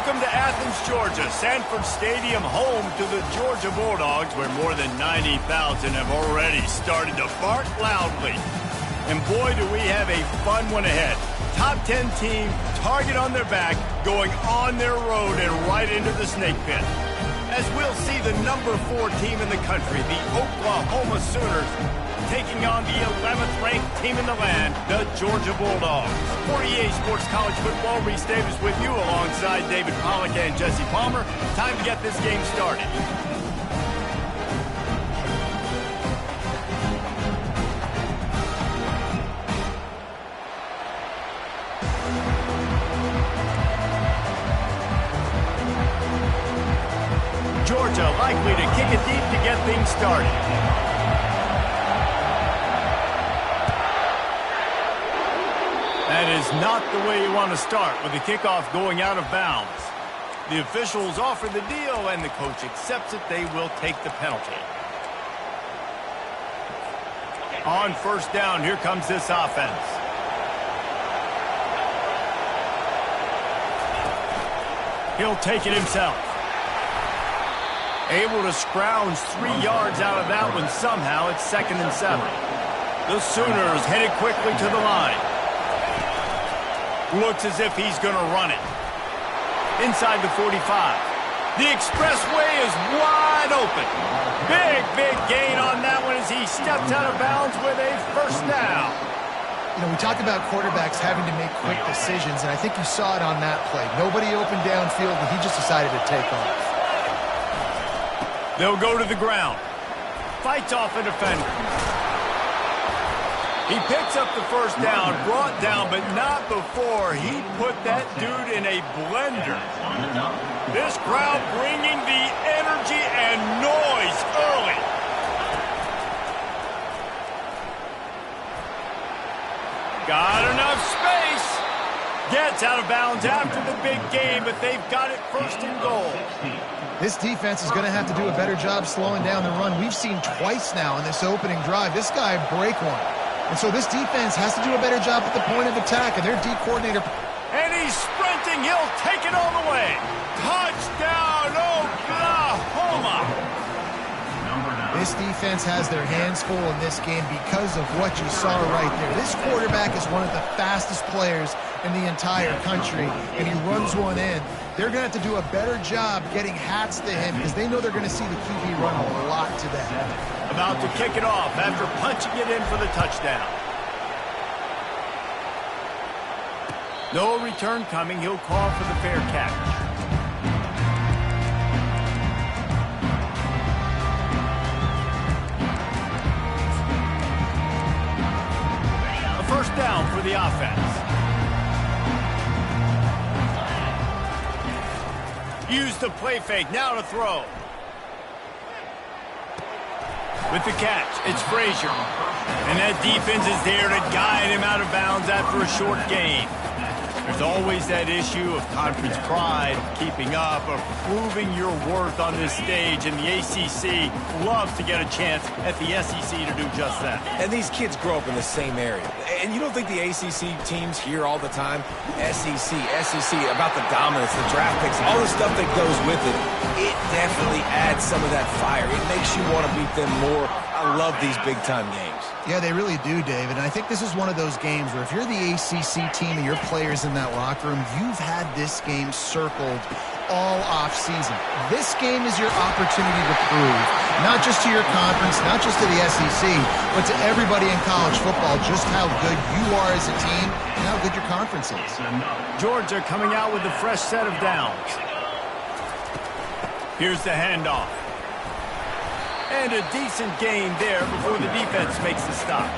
Welcome to Athens, Georgia, Sanford Stadium, home to the Georgia Bulldogs, where more than 90,000 have already started to bark loudly. And boy, do we have a fun one ahead. Top 10 team, target on their back, going on their road and right into the snake pit. As we'll see the number 4 team in the country, the Oklahoma Sooners, taking on the 11th ranked team in the land, the Georgia Bulldogs. For EA Sports College Football, Reese Davis with you alongside David Pollack and Jesse Palmer. Time to get this game started. Georgia likely to kick it deep to get things started. That is not the way you want to start with the kickoff going out of bounds. The officials offer the deal and the coach accepts it. They will take the penalty. On first down, here comes this offense. He'll take it himself. Able to scrounge 3 yards out of that one somehow. It's 2nd and 7. The Sooners headed quickly to the line. Looks as if he's going to run it. Inside the 45. The expressway is wide open. Big gain on that one as he steps out of bounds with a first down. You know, we talk about quarterbacks having to make quick decisions, and I think you saw it on that play. Nobody opened downfield, but he just decided to take off. They'll go to the ground. Fights off a defender. He picks up the first down, brought down, but not before he put that dude in a blender. This crowd bringing the energy and noise early. Got enough space. Gets out of bounds after the big game, but they've got it 1st and goal. This defense is going to have to do a better job slowing down the run. We've seen twice now in this opening drive. This guy break one. And so this defense has to do a better job at the point of attack, and their D coordinator. And he's sprinting. He'll take it all the way. Touchdown, Oklahoma. This defense has their hands full in this game because of what you saw right there. This quarterback is one of the fastest players in the entire country, and he runs one in. They're going to have to do a better job getting hats to him because they know they're going to see the QB run a lot today. About to kick it off after punching it in for the touchdown. No return coming. He'll call for the fair catch. A first down for the offense. Use the play fake. Now to throw. With the catch, it's Frazier. And that defense is there to guide him out of bounds after a short gain. There's always that issue of conference pride, keeping up, or proving your worth on this stage, and the ACC loves to get a chance at the SEC to do just that. And these kids grow up in the same area. And you don't think the ACC teams hear all the time, SEC, about the dominance, the draft picks, all the stuff that goes with it. It definitely adds some of that fire. It makes you want to beat them more. I love these big-time games. Yeah, they really do, David. And I think this is one of those games where if you're the ACC team and your players in that locker room, you've had this game circled all off-season. This game is your opportunity to prove, not just to your conference, not just to the SEC, but to everybody in college football, just how good you are as a team and how good your conference is. Georgia coming out with a fresh set of downs. Here's the handoff. And a decent gain there before the defense makes the stop.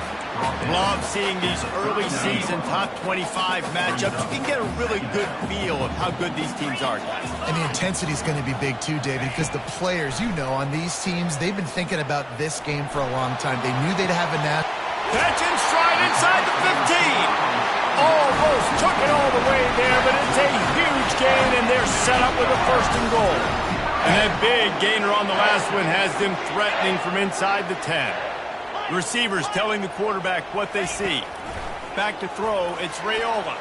Love seeing these early season top 25 matchups. You can get a really good feel of how good these teams are, guys. And the intensity is going to be big too, David, because the players, you know, on these teams, they've been thinking about this game for a long time. They knew they'd have a nap. Catch and stride inside the 15. Almost took it all the way there, but it's a huge gain, and they're set up with a 1st and goal. And that big gainer on the last one has them threatening from inside the 10. Receivers telling the quarterback what they see. Back to throw, it's Raiola.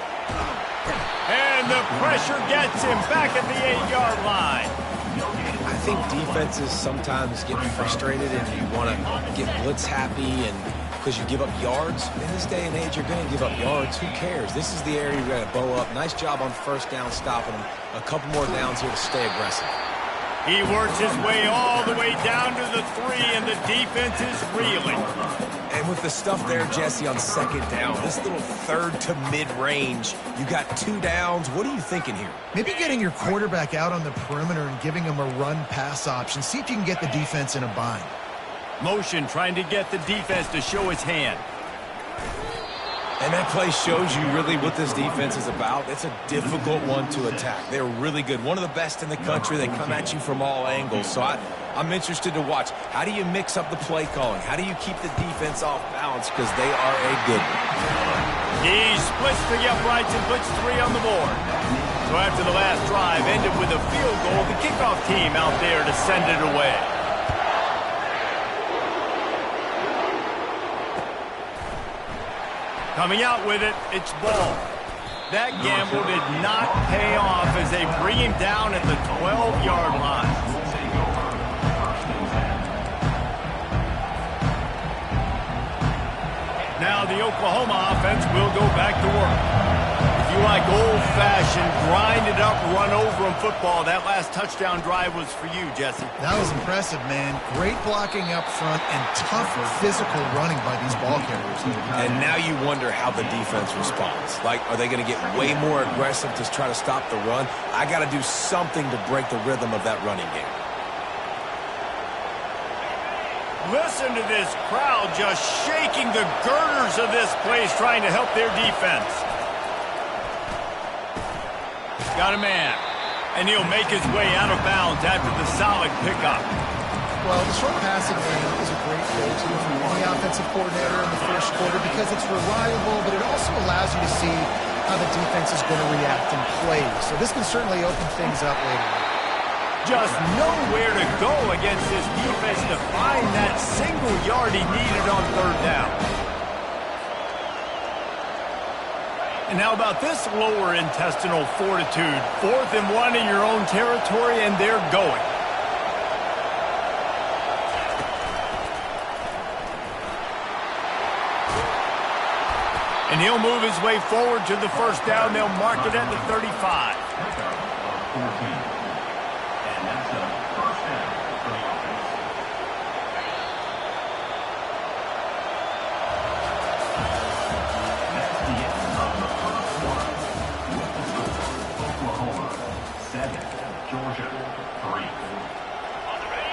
And the pressure gets him back at the 8-yard line. I think defenses sometimes get frustrated and you want to get blitz happy and because you give up yards. In this day and age, you're going to give up yards. Who cares? This is the area you're going to bow up. Nice job on first down stopping them. A couple more downs here to stay aggressive. He works his way all the way down to the 3, and the defense is reeling. And with the stuff there, Jesse, on second down, this little third to mid-range, you got 2 downs. What are you thinking here? Maybe getting your quarterback out on the perimeter and giving him a run-pass option. See if you can get the defense in a bind. Motion trying to get the defense to show his hand. And that play shows you really what this defense is about. It's a difficult one to attack. They're really good. One of the best in the country. They come at you from all angles. So I'm interested to watch. How do you mix up the play calling? How do you keep the defense off balance? Because they are a good one. He splits the uprights and puts 3 on the board. So after the last drive ended with a field goal, the kickoff team out there to send it away. Coming out with it, it's Ball. That gamble did not pay off as they bring him down at the 12-yard line. Now the Oklahoma offense will go back to work. If you like old-fashioned, grind-it-up, run-over-'em football, that last touchdown drive was for you, Jesse. That was impressive, man. Great blocking up front and tough physical running by these ball carriers. And now you wonder how the defense responds. Like, are they going to get way more aggressive to try to stop the run? I got to do something to break the rhythm of that running game. Listen to this crowd just shaking the girders of this place, trying to help their defense. Got a man, and he'll make his way out of bounds after the solid pickup. Well, the short passing game is a great go-to for any offensive coordinator in the first quarter because it's reliable, but it also allows you to see how the defense is going to react and play. So this can certainly open things up later on. Just nowhere to go against this defense to find that single yard he needed on third down. And how about this lower intestinal fortitude? 4th and 1 in your own territory, and they're going. And he'll move his way forward to the first down. They'll mark it at the 35.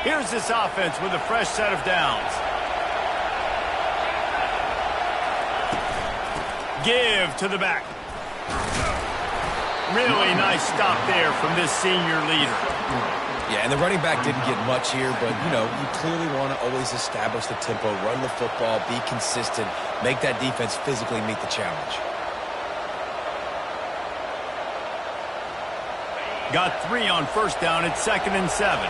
Here's this offense with a fresh set of downs. Give to the back. Really nice stop there from this senior leader. Yeah, and the running back didn't get much here, but, you know, you clearly want to always establish the tempo, run the football, be consistent, make that defense physically meet the challenge. Got 3 on first down. It's 2nd and 7.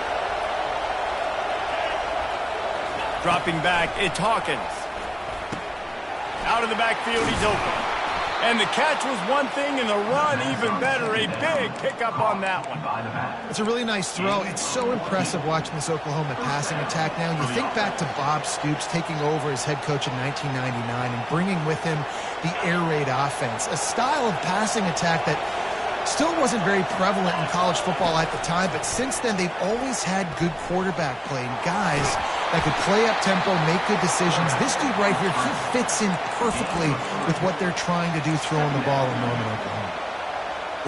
Dropping back, it's Hawkins. Out of the backfield, he's open. And the catch was one thing, and the run even better. A big pickup on that one. It's a really nice throw. It's so impressive watching this Oklahoma passing attack now. You think back to Bob Stoops taking over as head coach in 1999 and bringing with him the air raid offense, a style of passing attack that still wasn't very prevalent in college football at the time, but since then they've always had good quarterback play and guys that could play up tempo, make good decisions. This dude right here, he fits in perfectly with what they're trying to do throwing the ball in Norman, Oklahoma.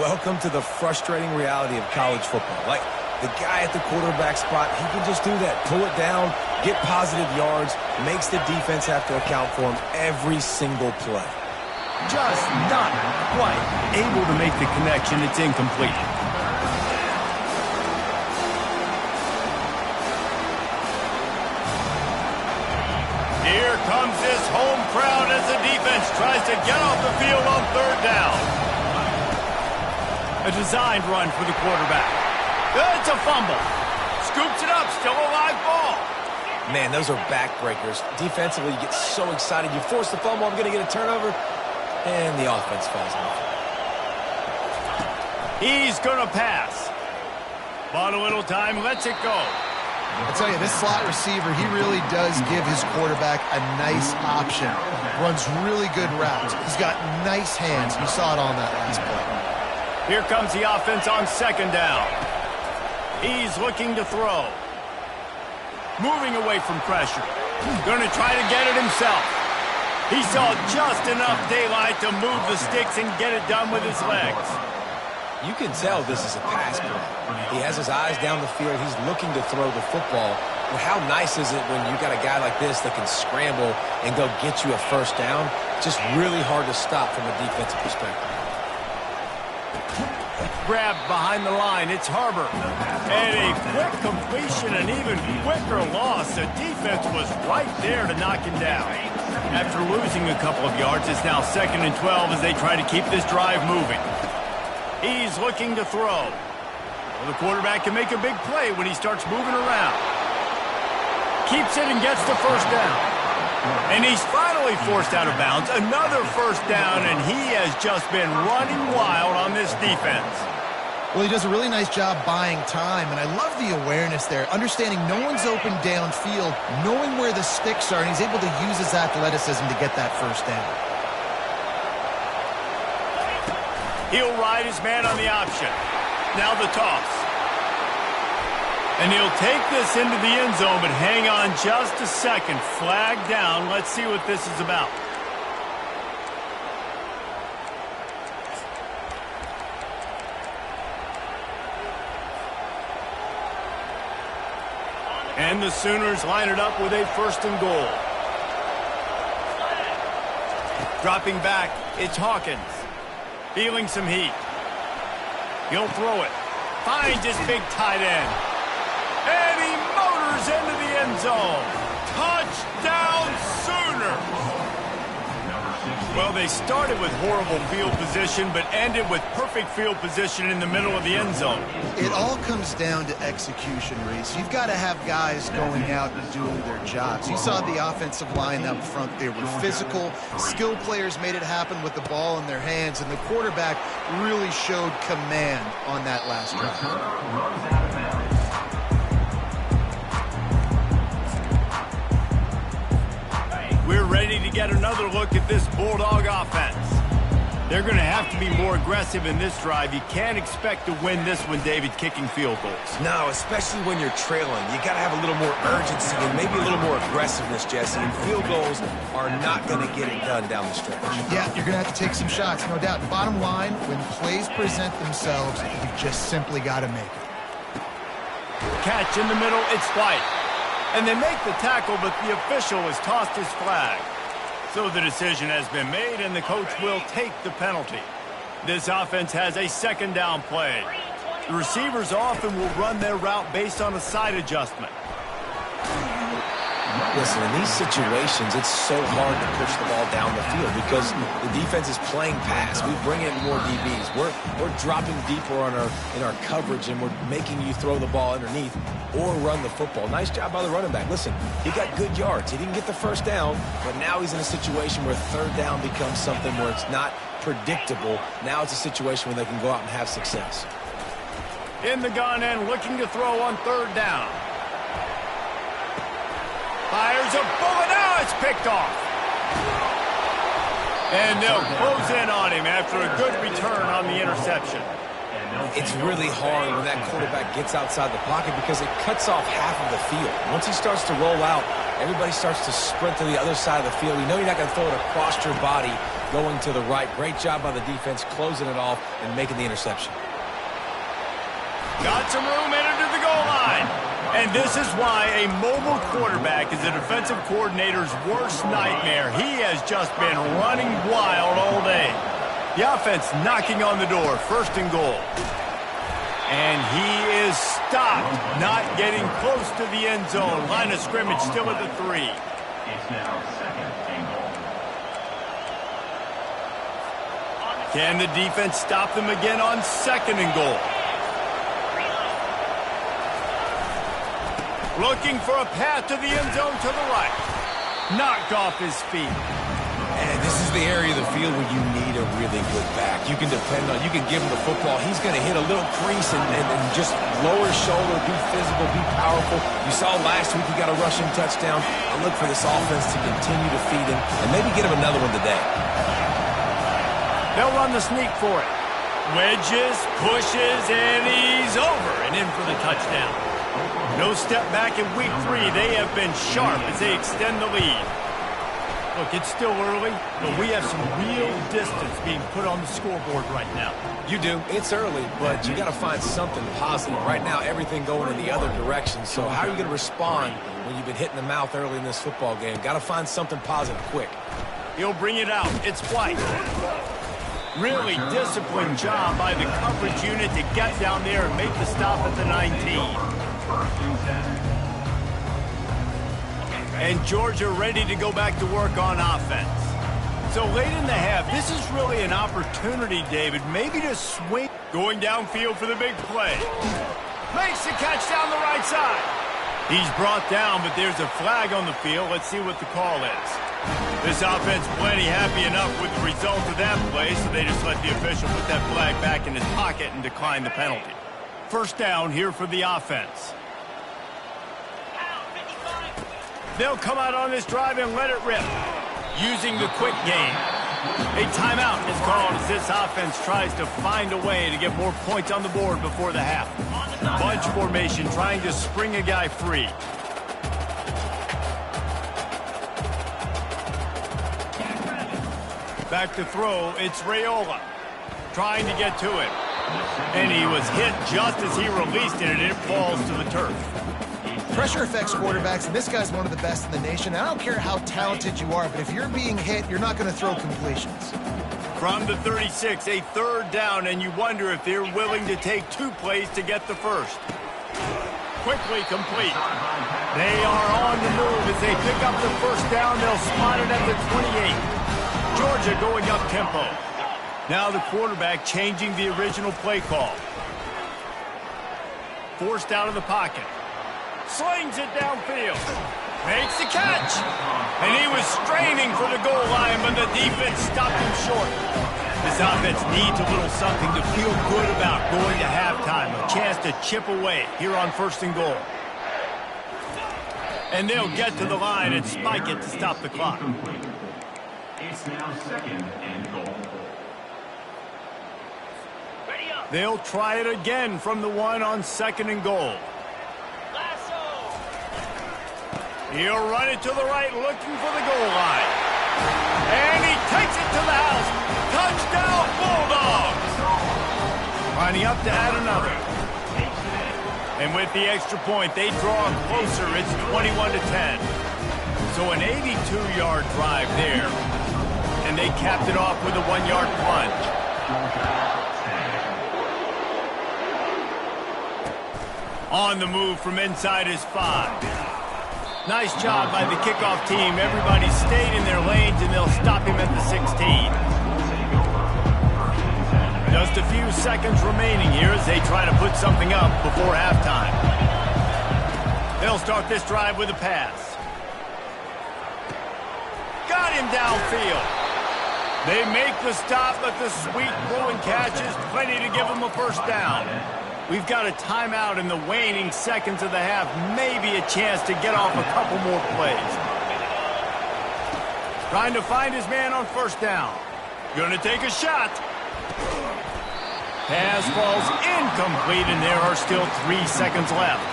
Welcome to the frustrating reality of college football. Like, the guy at the quarterback spot, he can just do that. Pull it down, get positive yards, makes the defense have to account for him every single play. Just not quite able to make the connection. It's incomplete. Here comes this home crowd as the defense tries to get off the field on third down. A designed run for the quarterback. It's a fumble. Scoops it up, still a live ball. Man, those are backbreakers. Defensively, you get so excited. You force the fumble, I'm going to get a turnover. And the offense falls off. He's going to pass. Bought a little time, lets it go. I tell you, this slot receiver, he really does give his quarterback a nice option. Runs really good routes. He's got nice hands. You saw it on that last play. Here comes the offense on second down. He's looking to throw. Moving away from pressure. Going to try to get it himself. He saw just enough daylight to move the sticks and get it done with his legs. You can tell this is a pass play. He has his eyes down the field. He's looking to throw the football. But how nice is it when you got a guy like this that can scramble and go get you a first down? Just really hard to stop from a defensive perspective. Grabbed behind the line. It's Harbor. And a quick completion, an even quicker loss. The defense was right there to knock him down. After losing a couple of yards, it's now 2nd and 12 as they try to keep this drive moving. He's looking to throw. Well, the quarterback can make a big play when he starts moving around. Keeps it and gets the first down. And he's finally forced out of bounds. Another first down, and he has just been running wild on this defense. Well, he does a really nice job buying time, and I love the awareness there. Understanding no one's open downfield, knowing where the sticks are, and he's able to use his athleticism to get that first down. He'll ride his man on the option. Now the toss. And he'll take this into the end zone, but hang on just a second. Flag down. Let's see what this is about. And the Sooners line it up with a 1st and goal. Dropping back, it's Hawkins. Feeling some heat. He'll throw it. Finds his big tight end. And he motors into the end zone. Touchdown Sooners! Well, they started with horrible field position, but ended with perfect field position in the middle of the end zone. It all comes down to execution, Reese. You've got to have guys going out and doing their jobs. You saw the offensive line up front. They were physical. Skilled players made it happen with the ball in their hands, and the quarterback really showed command on that last drive. We're ready to get another look at this Bulldog offense. They're going to have to be more aggressive in this drive. You can't expect to win this one, David, kicking field goals. No, especially when you're trailing. You got to have a little more urgency and maybe a little more aggressiveness, Jesse. And field goals are not going to get it done down the stretch. Yeah, you're going to have to take some shots, no doubt. Bottom line, when plays present themselves, you just simply got to make it. Catch in the middle, it's White. And they make the tackle, but the official has tossed his flag. So the decision has been made, and the coach will take the penalty. This offense has a 2nd down play. The receivers often will run their route based on a side adjustment. Listen, in these situations, it's so hard to push the ball down the field because the defense is playing pass. We bring in more DBs. We're dropping deeper in our coverage, and we're making you throw the ball underneath or run the football. Nice job by the running back. Listen, he got good yards. He didn't get the first down, but now he's in a situation where 3rd down becomes something where it's not predictable. Now it's a situation where they can go out and have success. In the gun and looking to throw on 3rd down. Fires a bullet. Now it's picked off. And they'll close in on him after a good return on the interception. It's really hard when that quarterback gets outside the pocket because it cuts off half of the field. Once he starts to roll out, everybody starts to sprint to the other side of the field. You know you're not going to throw it across your body going to the right. Great job by the defense closing it off and making the interception. Got some room, entered to the goal line. And this is why a mobile quarterback is a defensive coordinator's worst nightmare. He has just been running wild all day. The offense knocking on the door, 1st and goal. And he is stopped, not getting close to the end zone. Line of scrimmage still at the 3. It's now 2nd and goal. Can the defense stop them again on 2nd and goal? Looking for a path to the end zone to the right. Knocked off his feet. And this is the area of the field where you need a really good back. You can depend on, you can give him the football. He's going to hit a little crease and just lower his shoulder, be physical, be powerful. You saw last week he got a rushing touchdown. I look for this offense to continue to feed him and maybe get him another one today. They'll run the sneak for it. Wedges, pushes, and he's over and in for the touchdown. No step back in week 3. They have been sharp as they extend the lead. Look, it's still early, but we have some real distance being put on the scoreboard right now. You do. It's early, but you got to find something positive. Right now, everything going in the other direction. So how are you going to respond when you've been hit in the mouth early in this football game? Got to find something positive quick. He'll bring it out. It's White. Really disciplined job by the coverage unit to get down there and make the stop at the 19. And Georgia ready to go back to work on offense. So late in the half, this is really an opportunity, David, maybe to swing. Going downfield for the big play. Makes the catch down the right side. He's brought down, but there's a flag on the field. Let's see what the call is. This offense plenty happy enough with the result of that play, so they just let the official put that flag back in his pocket and decline the penalty. First down here for the offense. They'll come out on this drive and let it rip, using the quick game. A timeout is called as this offense tries to find a way to get more points on the board before the half. Bunch formation trying to spring a guy free. Back to throw, it's Raiola. Trying to get to him. And he was hit just as he released it, and it falls to the turf. Pressure affects quarterbacks, and this guy's one of the best in the nation. I don't care how talented you are, but if you're being hit, you're not going to throw completions. From the 36, a third down, and you wonder if they're willing to take 2 plays to get the first. Quickly complete. They are on the move as they pick up the first down. They'll spot it at the 28. Georgia going up tempo. Now the quarterback changing the original play call. Forced out of the pocket. Slings it downfield. Makes the catch. And he was straining for the goal line, but the defense stopped him short. This offense needs a little something to feel good about going to halftime. A chance to chip away here on 1st and goal. And they'll get to the line and spike it to stop the clock. It's now 2nd and goal. They'll try it again from the 1 on 2nd and goal. He'll run it to the right, looking for the goal line. And he takes it to the house. Touchdown, Bulldogs! Lining up to add another. And with the extra point, they draw closer. It's 21-10. So an 82-yard drive there. And they capped it off with a 1-yard plunge. On the move from inside his 5. Nice job by the kickoff team. Everybody stayed in their lanes, and they'll stop him at the 16. Just a few seconds remaining here as they try to put something up before halftime. They'll start this drive with a pass. Got him downfield. They make the stop, but the sweet blowing catch is plenty to give them a first down. We've got a timeout in the waning seconds of the half. Maybe a chance to get off a couple more plays. Trying to find his man on first down. Gonna take a shot. Pass falls incomplete, and there are still 3 seconds left.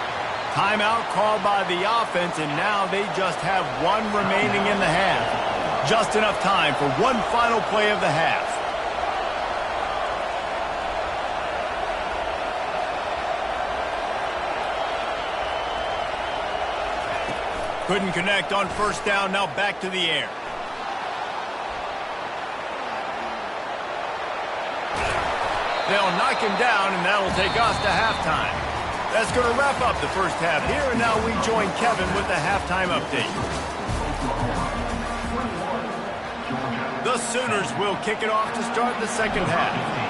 Timeout called by the offense, and now they just have 1 remaining in the half. Just enough time for one final play of the half. Couldn't connect on first down, now back to the air. They'll knock him down, and that'll take us to halftime. That's going to wrap up the first half here, and now we join Kevin with the halftime update. The Sooners will kick it off to start the second half.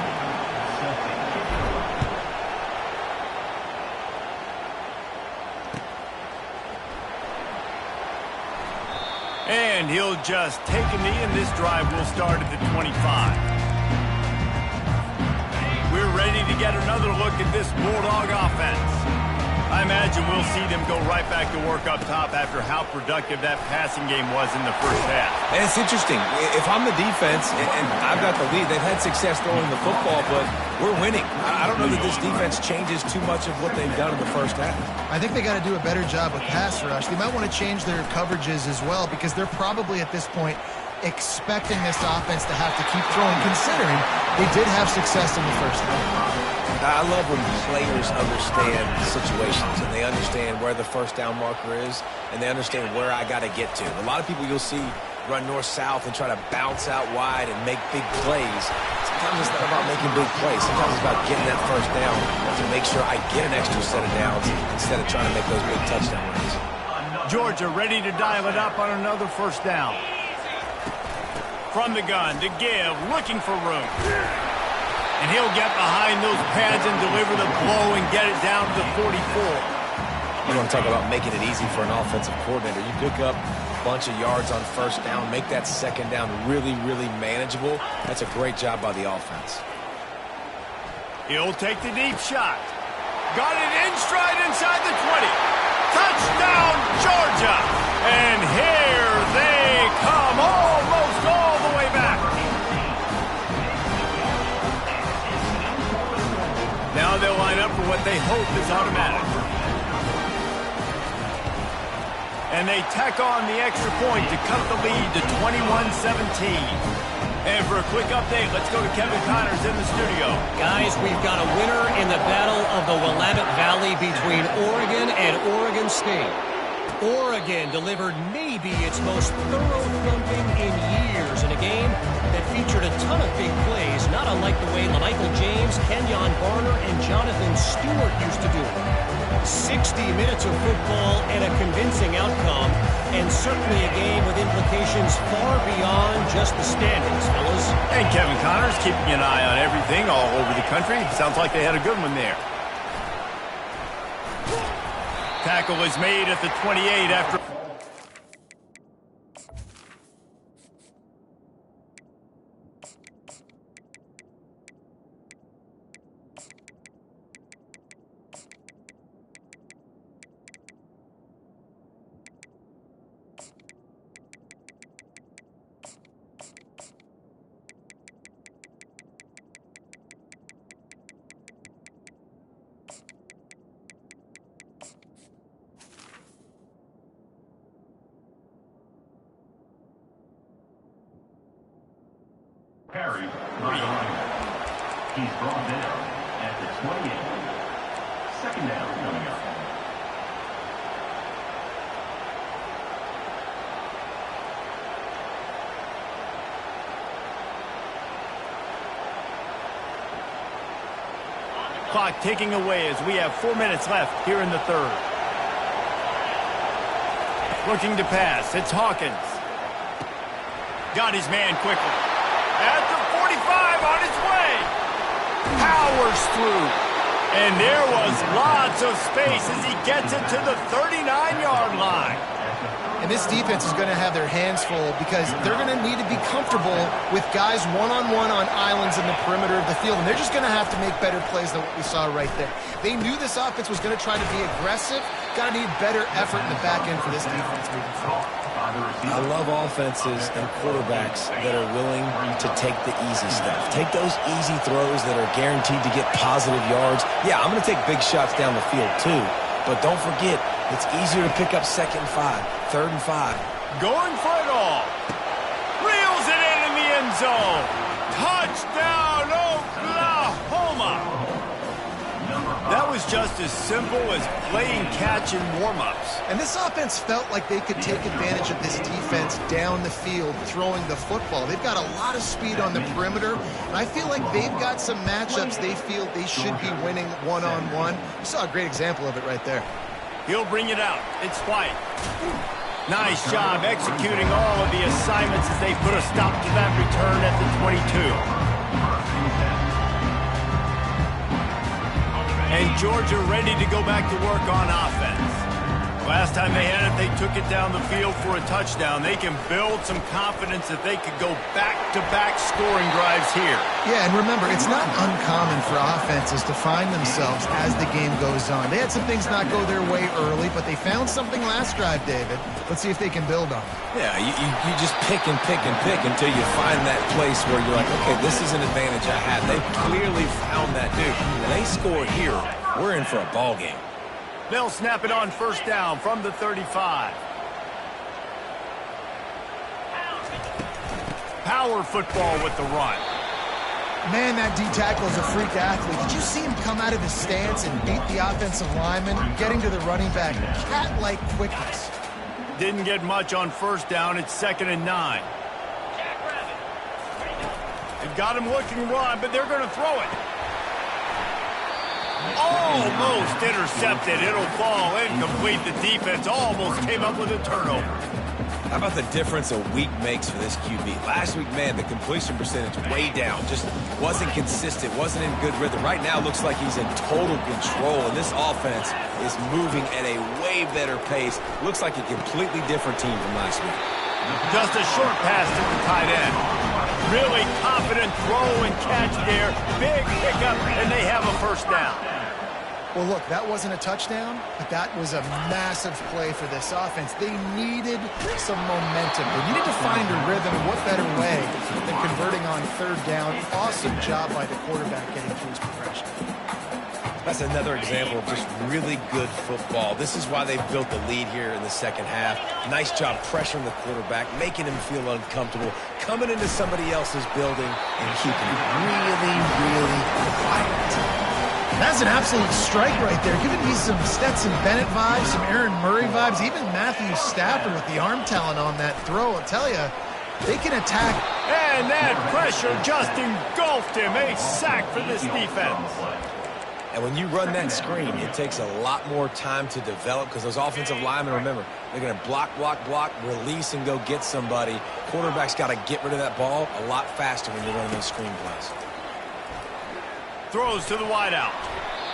And he'll just take a knee, and this drive will start at the 25. We're ready to get another look at this Bulldog offense. I imagine we'll see them go right back to work up top after how productive that passing game was in the first half. And it's interesting. If I'm the defense and I've got the lead, they've had success throwing the football, but we're winning. I don't know that this defense changes too much of what they've done in the first half. I think they got to do a better job with pass rush. They might want to change their coverages as well because they're probably at this point expecting this offense to have to keep throwing, considering they did have success in the first half. I love when players understand situations and they understand where the first down marker is and they understand where I got to get to. A lot of people you'll see run north-south and try to bounce out wide and make big plays. Sometimes it's not about making big plays. Sometimes it's about getting that first down to make sure I get an extra set of downs instead of trying to make those big touchdown runs. Georgia ready to dial it up on another first down. From the gun to give, looking for room. And he'll get behind those pads and deliver the blow and get it down to the 44. You want to talk about making it easy for an offensive coordinator. You pick up a bunch of yards on first down, make that second down really, really manageable. That's a great job by the offense. He'll take the deep shot. Got it in stride inside the 20. Touchdown, Georgia! And here they come, almost all the way back. Now they'll line up for what they hope is automatic. And they tack on the extra point to cut the lead to 21-17. And for a quick update, let's go to Kevin Connors in the studio. Guys, we've got a winner in the battle of the Willamette Valley between Oregon and Oregon State. Oregon delivered maybe its most thorough thumping in years in a game that featured a ton of big plays, not unlike the way LaMichael James, Kenyon Barner, and Jonathan Stewart used to do it. 60 minutes of football and a convincing outcome, and certainly a game with implications far beyond just the standings, fellas. And Kevin Connors keeping an eye on everything all over the country. Sounds like they had a good one there. Tackle is made at the 28 after... Carry by the running back. He's brought down at the 28. Second down coming up. Clock ticking away as we have 4 minutes left here in the third. Looking to pass. It's Hawkins. Got his man quickly. At the 45 on his way. Powers through. And there was lots of space as he gets it to the 39-yard line. And this defense is going to have their hands full because they're going to need to be comfortable with guys one-on-one on islands in the perimeter of the field. And they're just going to have to make better plays than what we saw right there. They knew this offense was going to try to be aggressive. Got to need better effort in the back end for this defense moving forward. I love offenses and quarterbacks that are willing to take the easy stuff. Take those easy throws that are guaranteed to get positive yards. Yeah, I'm going to take big shots down the field too. But don't forget, it's easier to pick up 2nd and 5, 3rd and 5. Going for it all. Reels it in the end zone. Touchdown, Oklahoma. That was just as simple as playing catch in warm-ups. And this offense felt like they could take advantage of this defense down the field, throwing the football. They've got a lot of speed on the perimeter, and I feel like they've got some matchups they feel they should be winning one-on-one. You saw a great example of it right there. He'll bring it out. It's White. Nice job executing all of the assignments as they put a stop to that return at the 22. And Georgia ready to go back to work on offense. Last time they had it, they took it down the field for a touchdown. They can build some confidence that they could go back-to-back scoring drives here. Yeah, and remember, it's not uncommon for offenses to find themselves as the game goes on. They had some things not go their way early, but they found something last drive, David. Let's see if they can build on it. Yeah, you just pick and pick and pick until you find that place where you're like, okay, this is an advantage I have. They clearly found that, dude. When they score here, we're in for a ball game. They'll snap it on first down from the 35. Power football with the run. Man, that D-tackle is a freak athlete. Did you see him come out of his stance and beat the offensive lineman, getting to the running back? Cat-like quickness. Didn't get much on first down. It's 2nd and 9. They've got him looking run, but they're going to throw it. Almost intercepted. It'll fall incomplete. The defense almost came up with a turnover. How about the difference a week makes for this QB? Last week, man, the completion percentage way down. Just wasn't consistent, wasn't in good rhythm. Right now, looks like he's in total control, and this offense is moving at a way better pace. Looks like a completely different team from last week. Just a short pass to the tight end. Really confident throw and catch there. Big pickup, and they have a first down. Well, look, that wasn't a touchdown, but that was a massive play for this offense. They needed some momentum. They needed to find a rhythm, and what better way than converting on third down. Awesome job by the quarterback getting through his progression. That's another example of just really good football. This is why they've built the lead here in the second half. Nice job pressuring the quarterback, making him feel uncomfortable, coming into somebody else's building and keeping it really, really quiet. That's an absolute strike right there, giving me some Stetson Bennett vibes, some Aaron Murray vibes, even Matthew Stafford with the arm talent on that throw. I'll tell you, they can attack. And that pressure just engulfed him. A sack for this defense. And when you run that screen, it takes a lot more time to develop because those offensive linemen, remember, they're going to block, release, and go get somebody. Quarterback's got to get rid of that ball a lot faster when you're running those screen plays. Throws to the wideout.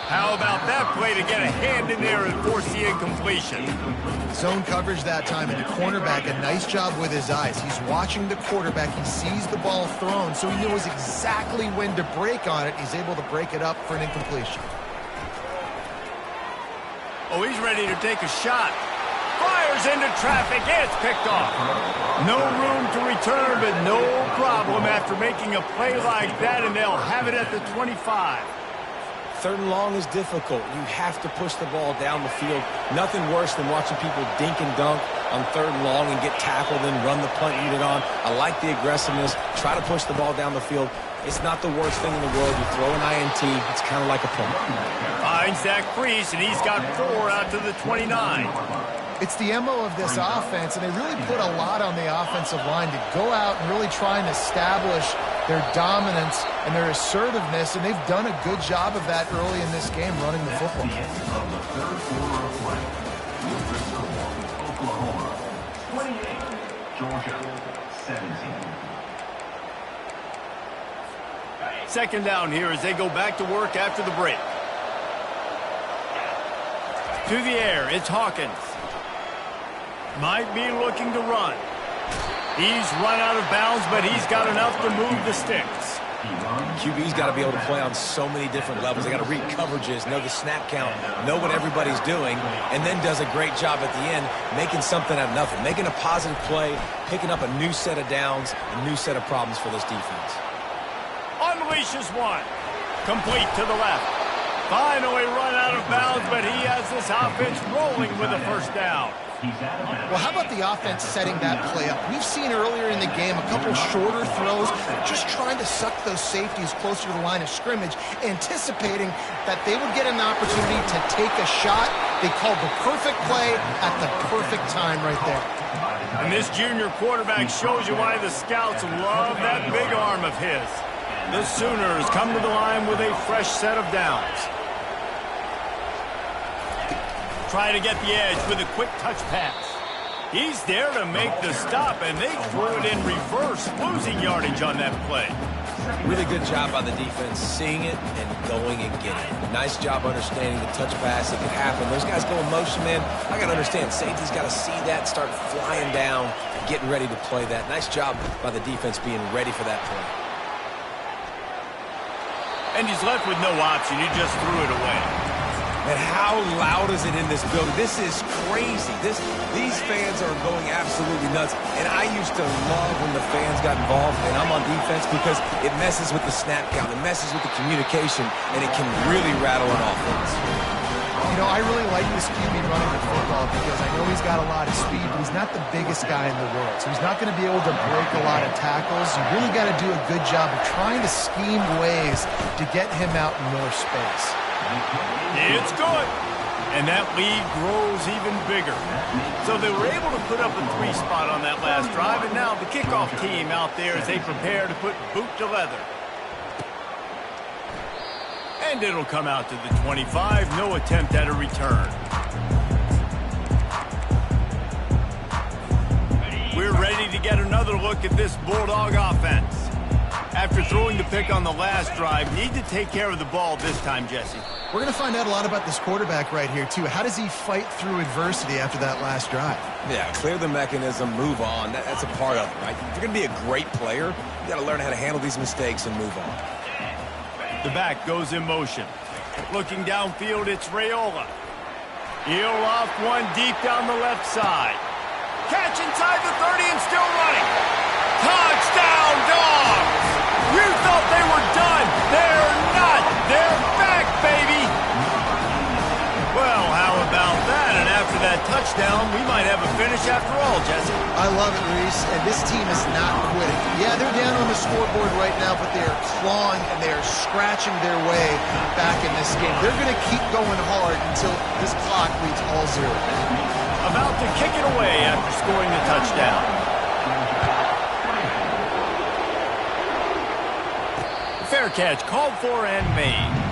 How about that play to get a hand in there and force the incompletion? Zone coverage that time, and the cornerback, a nice job with his eyes. He's watching the quarterback. He sees the ball thrown, so he knows exactly when to break on it. He's able to break it up for an incompletion. Oh, he's ready to take a shot. Fires into traffic. It's picked off. No room to return, but no problem after making a play like that, and they'll have it at the 25. Third and long is difficult. You have to push the ball down the field. Nothing worse than watching people dink and dunk on third and long and get tackled and run the punt unit on. I like the aggressiveness. Try to push the ball down the field. It's not the worst thing in the world. You throw an INT, it's kind of like a punt. Finds Zach Priest, and he's got 4 out to the 29. It's the MO of this offense, and they really put a lot on the offensive line to go out and really try and establish their dominance and their assertiveness, and they've done a good job of that early in this game, running the football. Oklahoma, 28, Georgia, 17. Second down here as they go back to work after the break. To the air, it's Hawkins. Might be looking to run. He's run out of bounds, but he's got enough to move the sticks. QB's got to be able to play on so many different levels. They got to read coverages, know the snap count, know what everybody's doing, and then does a great job at the end making something out of nothing, making a positive play, picking up a new set of downs, a new set of problems for this defense. Unleashes one. Complete to the left. Finally run out of bounds, but he has this offense rolling with a first down. Well, how about the offense setting that play up? We've seen earlier in the game a couple shorter throws, just trying to suck those safeties closer to the line of scrimmage, anticipating that they would get an opportunity to take a shot. They called the perfect play at the perfect time right there. And this junior quarterback shows you why the scouts love that big arm of his. The Sooners come to the line with a fresh set of downs. Try to get the edge with a quick touch pass. He's there to make the stop, and they threw it in reverse, losing yardage on that play. Really good job by the defense, seeing it and going and getting it. Nice job understanding the touch pass that could happen. Those guys go in motion, man. I got to understand, safety's got to see that, start flying down, getting ready to play that. Nice job by the defense being ready for that play. And he's left with no option. He just threw it away. And how loud is it in this building? This is crazy. These fans are going absolutely nuts. And I used to love when the fans got involved, and I'm on defense, because it messes with the snap count. It messes with the communication, and it can really rattle an offense. You know, I really like this QB running the football because I know he's got a lot of speed, but he's not the biggest guy in the world. So he's not going to be able to break a lot of tackles. You really got to do a good job of trying to scheme ways to get him out in more space. It's good. And that lead grows even bigger. So they were able to put up a 3 spot on that last drive, and now the kickoff team out there as they prepare to put boot to leather. And it'll come out to the 25. No attempt at a return. We're ready to get another look at this Bulldog offense. After throwing the pick on the last drive, need to take care of the ball this time, Jesse. We're going to find out a lot about this quarterback right here, too. How does he fight through adversity after that last drive? Yeah, clear the mechanism, move on. That's a part of it, right? If you're going to be a great player, you got to learn how to handle these mistakes and move on. The back goes in motion. Looking downfield, it's Raiola. He'll off one deep down the left side. Catch inside the 30 and still running. Touchdown, Dogs! You thought they were done. They're not. They're back, baby. Well, how about that? And after that touchdown, we might have a finish after all, Jesse. I love it, Reese, and this team is not quitting. Yeah, they're down on the scoreboard right now, but they are clawing and they are scratching their way back in this game. They're going to keep going hard until this clock reads all zero. About to kick it away after scoring the touchdown. Fair catch called for and made.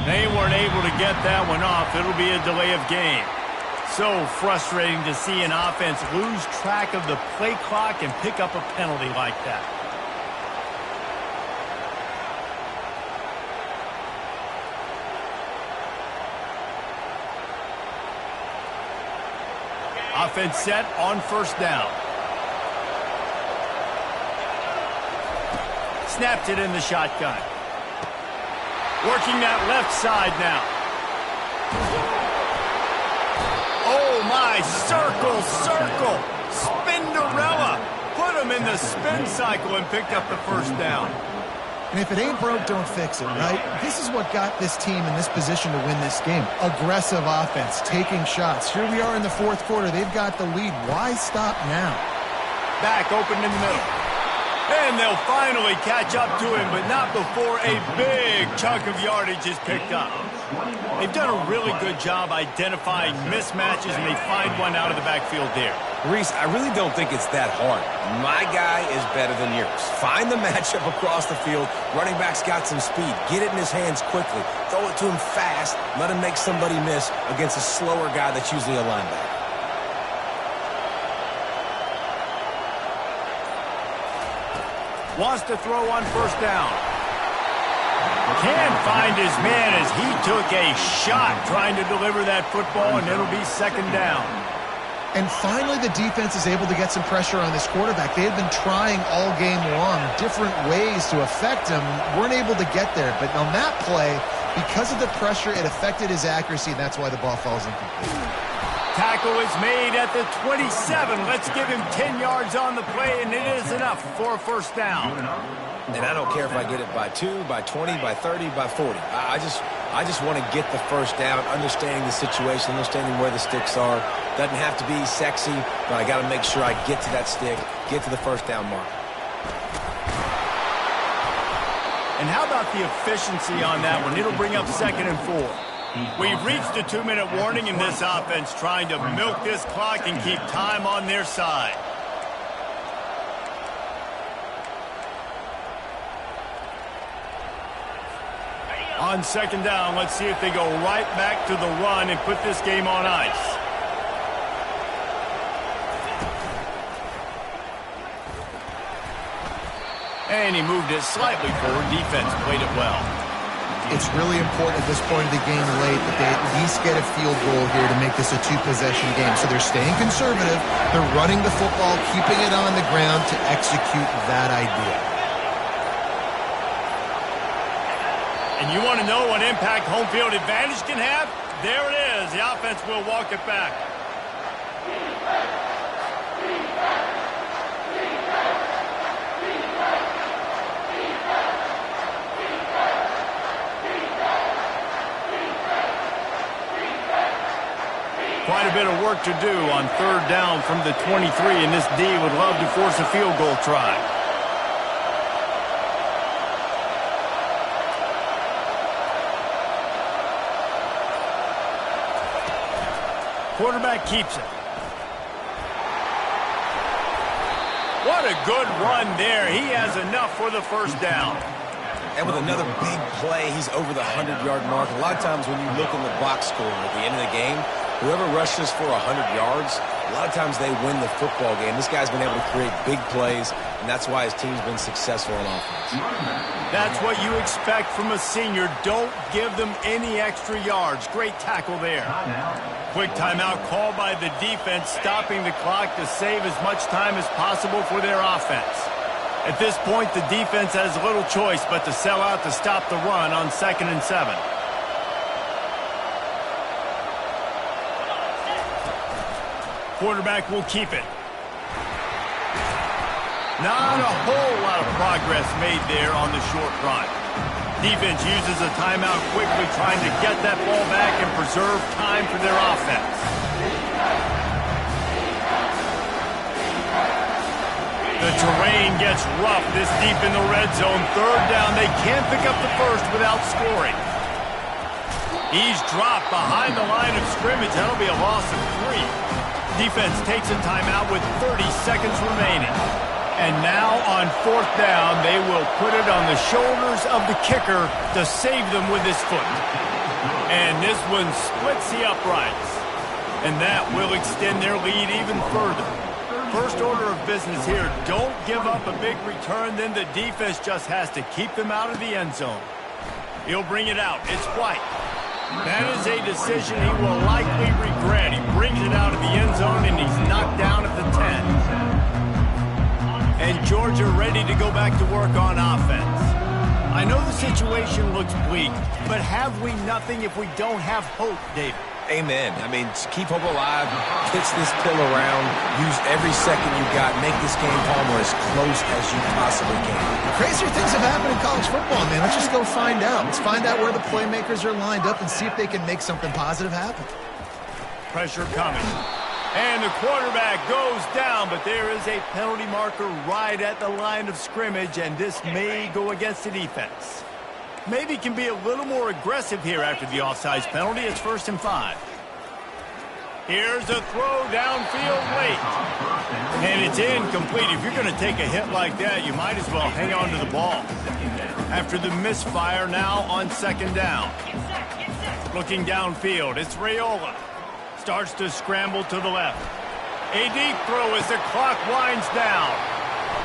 They weren't able to get that one off. It'll be a delay of game. So frustrating to see an offense lose track of the play clock and pick up a penalty like that. Offense set on first down. Snapped it in the shotgun. Working that left side now. Oh, my. Circle. Spinderella. Put him in the spin cycle and picked up the first down. And if it ain't broke, don't fix it, right? This is what got this team in this position to win this game. Aggressive offense, taking shots. Here we are in the fourth quarter. They've got the lead. Why stop now? Back open in the middle. And they'll finally catch up to him, but not before a big chunk of yardage is picked up. They've done a really good job identifying mismatches, and they find one out of the backfield there. Reese, I really don't think it's that hard. My guy is better than yours. Find the matchup across the field. Running back's got some speed. Get it in his hands quickly. Throw it to him fast. Let him make somebody miss against a slower guy that's usually a linebacker. Wants to throw on first down. Can't find his man as he took a shot trying to deliver that football, and it'll be second down. And finally, the defense is able to get some pressure on this quarterback. They had been trying all game long different ways to affect him. Weren't able to get there. But on that play, because of the pressure, it affected his accuracy, and that's why the ball falls incomplete. Tackle is made at the 27. Let's give him 10 yards on the play, and it is enough for a first down. And I don't care if I get it by 2, by 20, by 30, by 40. I just want to get the first down, understanding the situation, understanding where the sticks are. Doesn't have to be sexy, but I got to make sure I get to that stick, get to the first down mark. And how about the efficiency on that one? It'll bring up 2nd and 4. We've reached the 2-minute warning in this offense, trying to milk this clock and keep time on their side. On 2nd down, let's see if they go right back to the run and put this game on ice. And he moved it slightly forward. Defense played it well. It's really important at this point of the game late that they at least get a field goal here to make this a 2-possession game. So they're staying conservative. They're running the football, keeping it on the ground to execute that idea. And you want to know what impact home field advantage can have? There it is. The offense will walk it back. Quite a bit of work to do on 3rd down from the 23, and this D would love to force a field goal try. Quarterback keeps it. What a good run there. He has enough for the 1st down. And with another big play, he's over the 100-yard mark. A lot of times when you look in the box score at the end of the game, whoever rushes for 100 yards, a lot of times they win the football game. This guy's been able to create big plays, and that's why his team's been successful on offense. That's what you expect from a senior. Don't give them any extra yards. Great tackle there. Quick timeout called by the defense, stopping the clock to save as much time as possible for their offense. At this point, the defense has little choice but to sell out to stop the run on 2nd and 7. Quarterback will keep it. Not a whole lot of progress made there on the short run. Defense uses a timeout quickly, trying to get that ball back and preserve time for their offense. The terrain gets rough this deep in the red zone. 3rd down, they can't pick up the 1st without scoring. He's dropped behind the line of scrimmage. That'll be a loss of 3. Defense takes a timeout with 30 seconds remaining. And now on 4th down, they will put it on the shoulders of the kicker to save them with his foot. And this one splits the uprights. And that will extend their lead even further. First order of business here, don't give up a big return, then the defense just has to keep them out of the end zone. He'll bring it out. It's White. That is a decision he will likely regret. He brings it out of the end zone, and he's knocked down at the 10. And Georgia ready to go back to work on offense. I know the situation looks bleak, but have we nothing if we don't have hope, David? Amen. I mean, keep hope alive, pitch this pill around, use every second you got, make this game, Palmer, as close as you possibly can. Crazier things have happened in college football, man. Let's just go find out. Let's find out where the playmakers are lined up and see if they can make something positive happen. Pressure coming. And the quarterback goes down, but there is a penalty marker right at the line of scrimmage, and this may go against the defense. Maybe can be a little more aggressive here after the offsides penalty. It's 1st and 5. Here's a throw downfield late. And it's incomplete. If you're going to take a hit like that, you might as well hang on to the ball. After the misfire, now on 2nd down. Looking downfield, it's Raiola. Starts to scramble to the left. A deep throw as the clock winds down.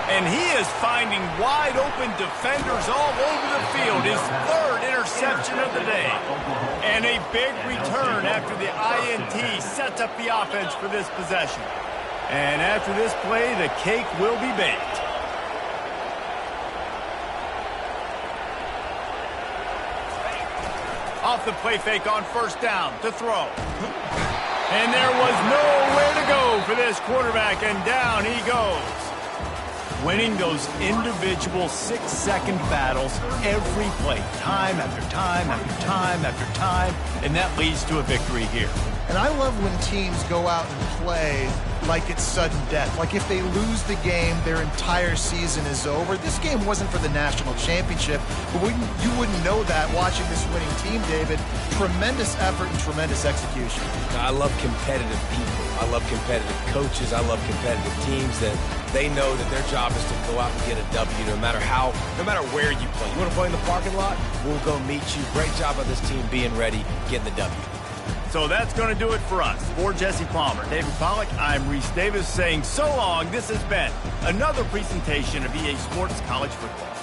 And he is finding wide-open defenders all over the field. His 3rd interception of the day. And a big return after the INT sets up the offense for this possession. And after this play, the cake will be baked. Off the play fake on 1st down to throw. And there was nowhere to go for this quarterback, and down he goes. Winning those individual 6-second battles every play, time after time after time after time, and that leads to a victory here. And I love when teams go out and play like it's sudden death. Like if they lose the game, their entire season is over. This game wasn't for the national championship, but you wouldn't know that watching this winning team, David. Tremendous effort and tremendous execution. I love competitive people. I love competitive coaches. I love competitive teams that they know that their job is to go out and get a W no matter where you play. You want to play in the parking lot? We'll go meet you. Great job of this team being ready, getting the W. So that's going to do it for us. For Jesse Palmer, David Pollack, I'm Reese Davis saying so long. This has been another presentation of EA Sports College Football.